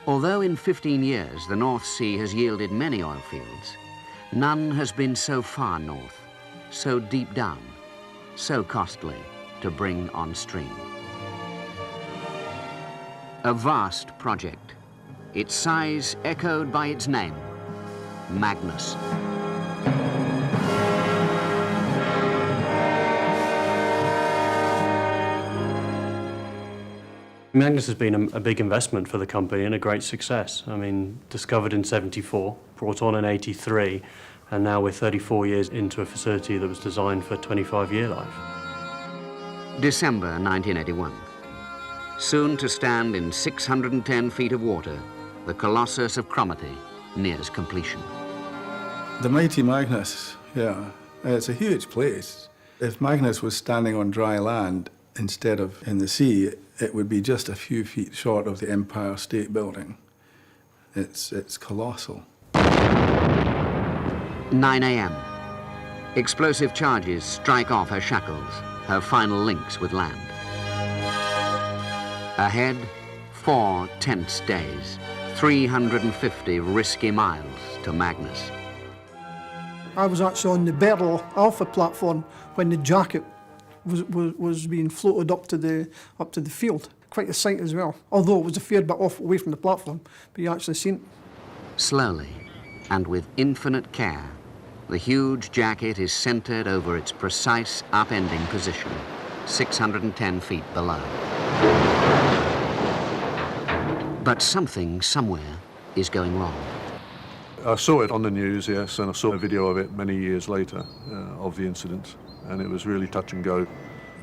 Although in 15 years the North Sea has yielded many oil fields, none has been so far north, so deep down, so costly to bring on stream. A vast project, its size echoed by its name, Magnus. Magnus has been a big investment for the company and a great success. I mean, discovered in '74, brought on in '83, and now we're 34 years into a facility that was designed for 25-year life. December 1981. Soon to stand in 610 feet of water, the Colossus of Cromarty nears completion. The mighty Magnus, yeah, it's a huge place. If Magnus was standing on dry land instead of in the sea, it would be just a few feet short of the Empire State Building. It's colossal. 9 a.m. Explosive charges strike off her shackles, her final links with land. Ahead, 4 tense days, 350 risky miles to Magnus. I was actually on the Beryl Alpha platform when the jacket was being floated up to the field. Quite a sight as well, although it was a fair bit off away from the platform, but you actually seen it. Slowly, and with infinite care, the huge jacket is centered over its precise upending position, 610 feet below. But something, somewhere, is going wrong. I saw it on the news, yes, and I saw a video of it many years later, of the incident, and it was really touch and go.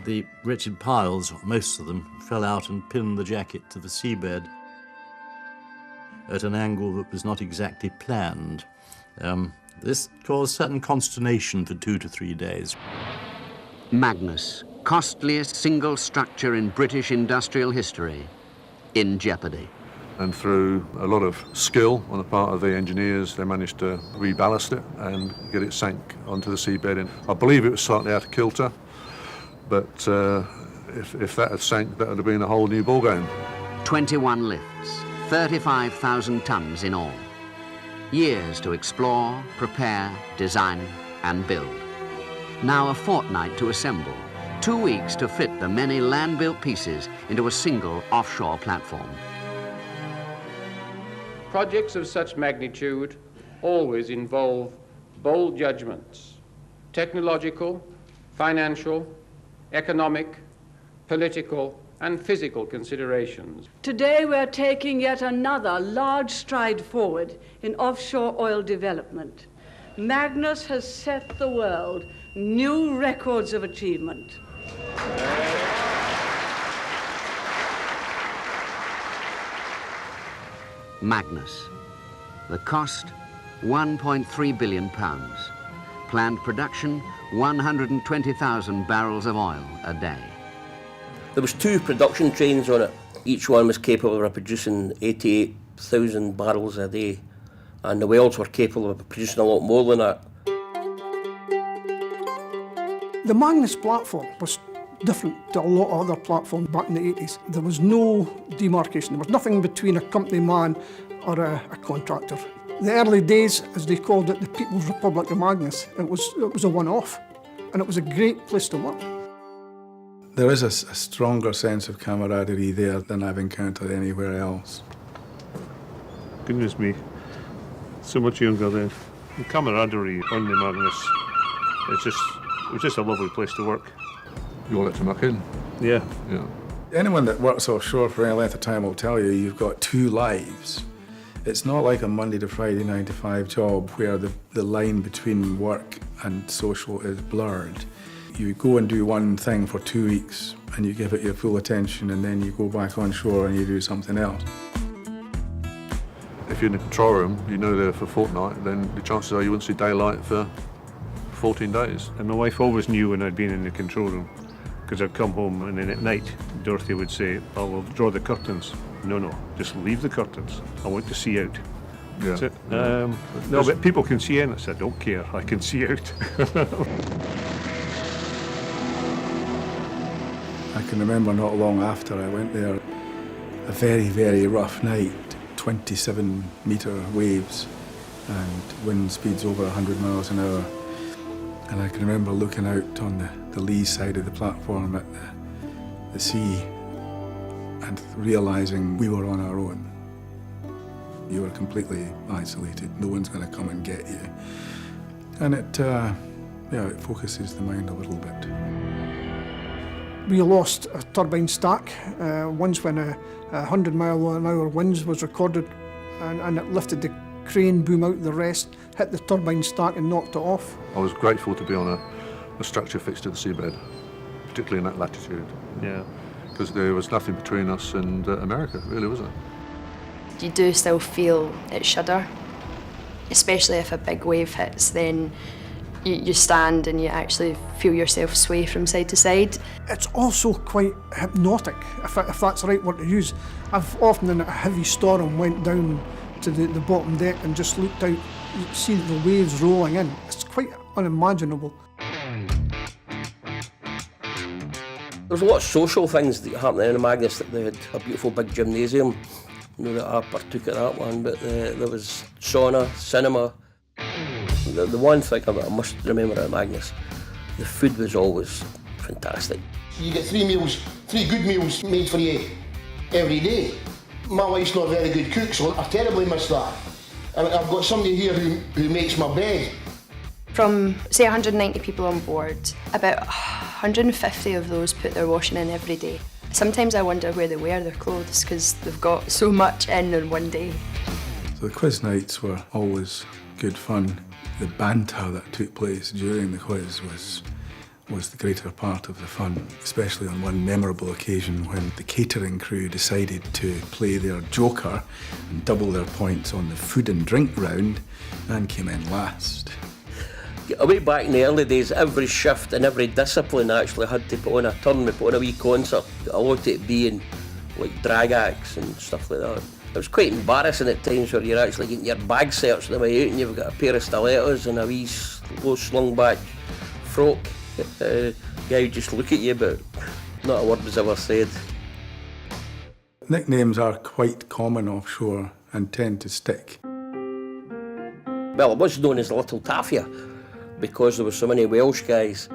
The wretched piles, most of them, fell out and pinned the jacket to the seabed at an angle that was not exactly planned. This caused certain consternation for 2 to 3 days. Magnus, costliest single structure in British industrial history, in jeopardy. And through a lot of skill on the part of the engineers, they managed to reballast it and get it sank onto the seabed. And I believe it was slightly out of kilter, but if that had sank, that would have been a whole new ballgame. 21 lifts, 35,000 tons in all. Years to explore, prepare, design, and build. Now a fortnight to assemble, 2 weeks to fit the many land-built pieces into a single offshore platform. Projects of such magnitude always involve bold judgments, technological, financial, economic, political, and physical considerations. Today we're taking yet another large stride forward in offshore oil development. Magnus has set the world new records of achievement. Magnus. The cost, £1.3 billion. Planned production, 120,000 barrels of oil a day. There was 2 production trains on it. Each one was capable of producing 88,000 barrels a day, and the wells were capable of producing a lot more than that. The Magnus platform was different to a lot of other platforms back in the 80s. There was no demarcation. There was nothing between a company man or a contractor. The early days, as they called it, the People's Republic of Magnus, it was a one-off, and it was a great place to work. There is a stronger sense of camaraderie there than I've encountered anywhere else. Goodness me, so much younger then. The camaraderie on the Magnus, it was just a lovely place to work. You all let to muck in? Yeah. Anyone that works offshore for any length of time will tell you you've got 2 lives. It's not like a Monday to Friday 9 to 5 job where the line between work and social is blurred. You go and do one thing for 2 weeks and you give it your full attention, and then you go back on shore and you do something else. If you're in the control room, you know there for a fortnight, then the chances are you won't see daylight for 14 days. And my wife always knew when I'd been in the control room, because I'd come home and then at night Dorothy would say, "I will draw the curtains." No, just leave the curtains. I want to see out. Yeah. That's it. No, but people can see in. I said, I don't care, I can see out. I can remember not long after I went there, a very, very rough night, 27-metre waves and wind speeds over 100 miles an hour. And I can remember looking out on the lee side of the platform at the sea and realising we were on our own. You were completely isolated. No one's going to come and get you. And it focuses the mind a little bit. We lost a turbine stack once when a 100-mile-an-hour winds was recorded, and it lifted the crane boom out the rest, hit the turbine stack and knocked it off. I was grateful to be on a structure fixed to the seabed, particularly in that latitude. Yeah. Because there was nothing between us and America, really, was it? You do still feel it shudder, especially if a big wave hits, then you stand and you actually feel yourself sway from side to side. It's also quite hypnotic, if that's the right word to use. I've often in a heavy storm went down to the bottom deck and just looked out, you see the waves rolling in. It's quite unimaginable. There's a lot of social things that happened in the Magnus. That they had a beautiful big gymnasium. I know that I partook at that one, but there was sauna, cinema. The one thing I must remember at Magnus, the food was always fantastic. You get 3 meals, 3 good meals made for you every day. My wife's not a very good cook, so I terribly miss that. And I've got somebody here who makes my bed. From, say, 190 people on board, about 150 of those put their washing in every day. Sometimes I wonder where they wear their clothes, because they've got so much in one day. So the quiz nights were always good fun. The banter that took place during the quiz was the greater part of the fun, especially on one memorable occasion when the catering crew decided to play their joker and double their points on the food and drink round and came in last. Way back in the early days, every shift and every discipline actually had to put on a turn. We put on a wee concert. A lot of it being like drag acts and stuff like that. It was quite embarrassing at times where you're actually getting your bag searched on the way out and you've got a pair of stilettos and a wee low slung back frock. Guy would just look at you, but not a word was ever said. Nicknames are quite common offshore and tend to stick. Well, it was known as Little Tafia because there were so many Welsh guys.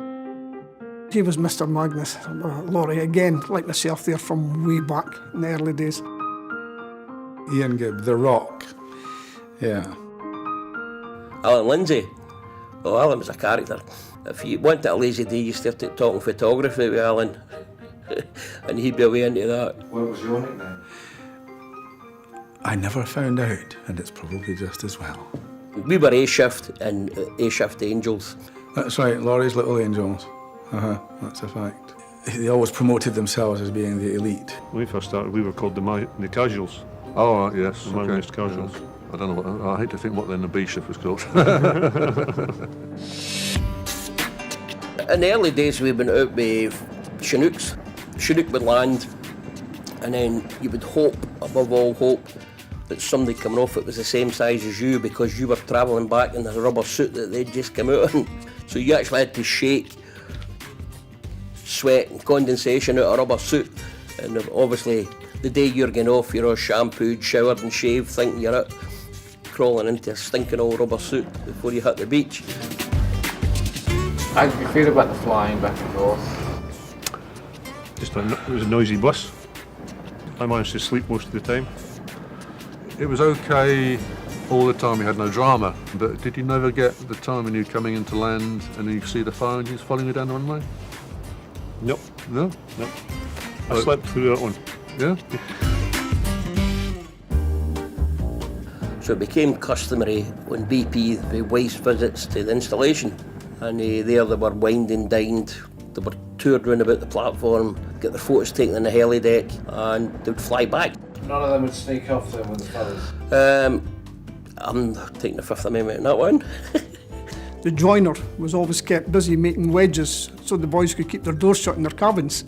He was Mr. Magnus. Laurie, again, like myself there from way back in the early days. Ian Gibb, The Rock. Yeah. Alan Lindsay. Oh, Alan was a character. If you wanted a lazy day, you started talking photography with Alan. And he'd be away into that. What was your nickname? I never found out, and it's probably just as well. We were A-shift and A-shift angels. That's right, Laurie's Little Angels. That's a fact. They always promoted themselves as being the elite. When we first started, we were called the casuals. Oh, right, yes. The Magnus casuals. Yes. I don't know what, I hate to think what then the B shift was called. In the early days, we went out with Chinooks. Chinook would land, and then you would hope, above all hope, that somebody coming off it was the same size as you because you were travelling back in the rubber suit that they'd just come out in. So you actually had to shake sweat and condensation out of a rubber suit. And obviously, the day you're getting off, you're all shampooed, showered and shaved, thinking you're out crawling into a stinking old rubber suit before you hit the beach. How did you feel about the flying back and forth? It was a noisy bus. I managed to sleep most of the time. It was okay all the time, we had no drama, but did you never get the time when you're coming into land and you see the fire engines following you down the runway? Nope. No? Nope. I slept through that one. Yeah? So it became customary when BP, they waste visits to the installation, and there they were wined and dined, they were toured round about the platform, get their photos taken on the heli deck, and they would fly back. None of them would sneak off then with the fellas? I'm taking the Fifth Amendment on that one. The joiner was always kept busy making wedges so the boys could keep their doors shut in their cabins.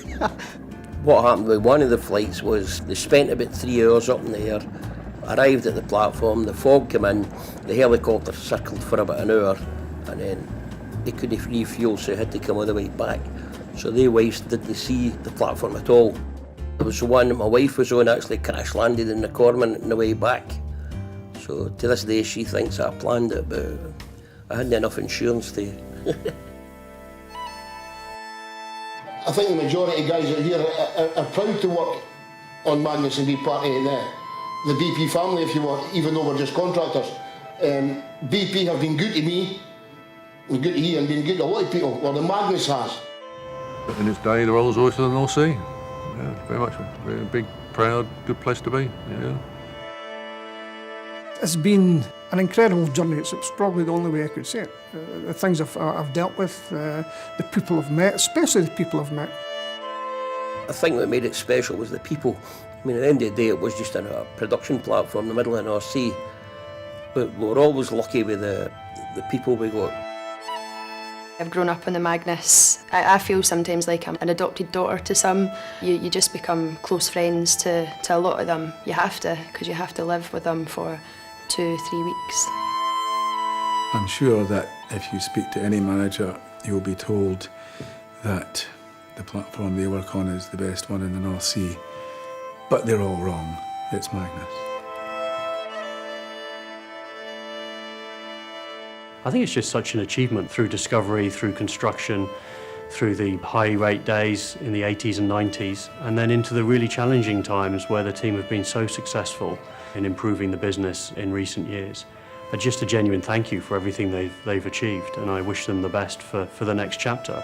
What happened with one of the flights was they spent about 3 hours up in the air, arrived at the platform, the fog came in, the helicopter circled for about an hour, and then they couldn't refuel, so they had to come all the way back. So they wives didn't see the platform at all. There was one that my wife was on, actually crash landed in the Cormorant on the way back. So to this day she thinks I planned it, but I hadn't enough insurance to. I think the majority of guys out here are proud to work on Magnus and be part of the BP family, if you want, even though we're just contractors. BP have been good to me, and good to you, and been good to a lot of people. Well, the Magnus has. In its day, the Rolls Royce of the North Sea. Yeah, very much. Very big, proud, good place to be. Yeah. It's been an incredible journey. It's probably the only way I could say it. The things I've dealt with, the people I've met, especially the people I've met. I think what made it special was the people. I mean, at the end of the day, it was just a production platform in the middle of the North Sea. But we're always lucky with the people we got. I've grown up on the Magnus. I feel sometimes like I'm an adopted daughter to some. You just become close friends to a lot of them. You have to, because you have to live with them for 2-3 weeks. I'm sure that if you speak to any manager, you'll be told that the platform they work on is the best one in the North Sea. But they're all wrong. It's Magnus. I think it's just such an achievement through discovery, through construction, through the high rate days in the 80s and 90s, and then into the really challenging times where the team have been so successful in improving the business in recent years. Just a genuine thank you for everything they've achieved, and I wish them the best for the next chapter.